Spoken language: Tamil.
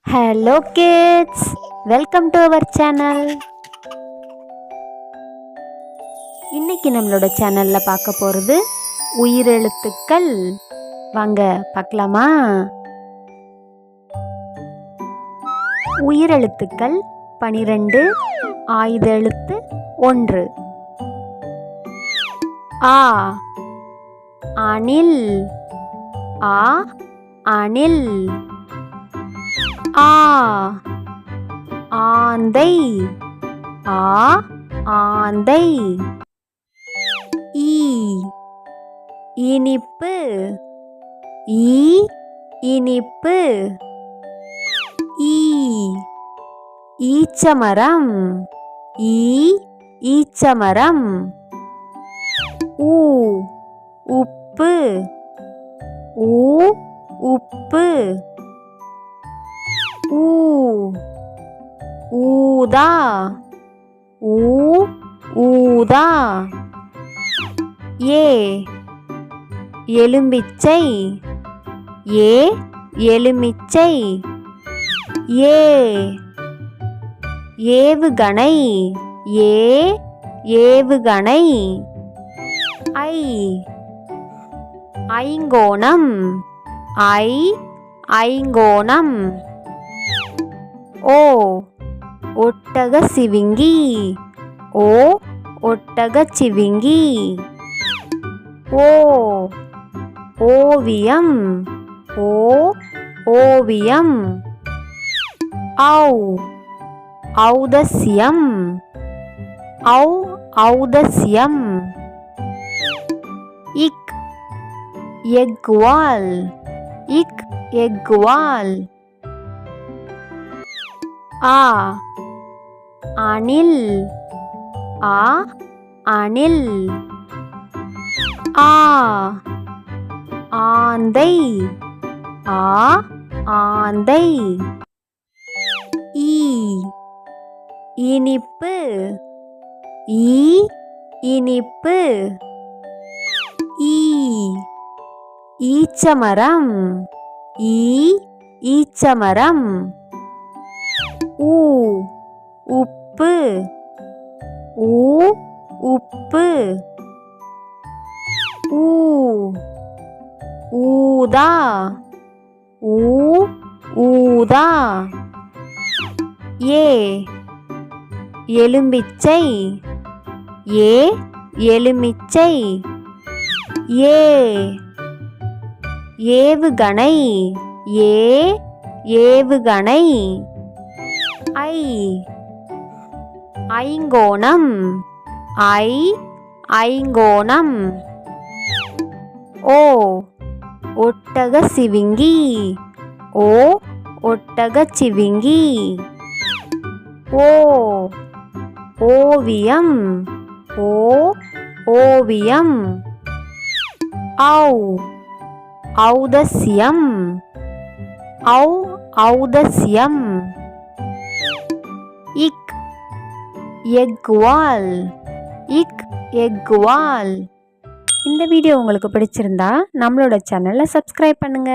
Hello kids, welcome to our channel. இன்னைக்கு நம்மளோட சேனலில் பார்க்க போகிறது உயிரெழுத்துக்கள். வாங்க பார்க்கலாமா? உயிரெழுத்துக்கள் 12, ஆயுத எழுத்து 1. ஆ அணில், ஆ அணில். ஆ ஆந்தை, ஆ ஆந்தை. ஈ இனிப்பு, ஈ இனிப்பு. ஈ ஈச்சமரம், ஈ ஈச்சமரம். ஊ உப்பு, ஊ உப்பு. ஊ ஊதா, ஊ ஊதா. ஏ எலும்பிச்சை, ஏ எலுமிச்சை. ஏ ஏவுகணை, ஏ ஏவுகணை. ஐ ஐங்கோணம், ஐ ஐங்கோணம். ஓ ஒட்டக சிவிங்கி, ஓ ஒட்டக சிவிங்கி. ஓ ஓவியம், ஓ ஓவியம். ஔ ஔதஸ்யம், ஔ ஔதஸ்யம். இக் எக்வால், இக் எக்வால். ஆ அணில், ஆ அணில். ஆ ஆந்தை, ஆ ஆந்தை. ஈ இனிப்பு, ஈ இனிப்பு. ஈ ஈச்சமரம், ஈ ஈச்சமரம். ஊ உப்பு, ஊ உப்பு. ஊ ஊதா, ஊ ஊதா. ஏ எலும்பிச்சை, ஏ எலுமிச்சை. ஏ ஏவுகணை, ஏ ஏவுகணை. ஐ ஐங்கோணம், ஐ ஐங்கோணம். ஓ ஒட்டக சிவிங்கி, ஓ ஒட்டக சிவிங்கி. ஓ ஓவியம், ஓ ஓவியம். ஔ ஔதஸ்யம், ஔ ஔதஸ்யம். இக் எக்வால், இக் எக்வால். இந்த வீடியோ உங்களுக்கு பிடிச்சிருந்தா நம்மளோட சேனலை சப்ஸ்கிரைப் பண்ணுங்க.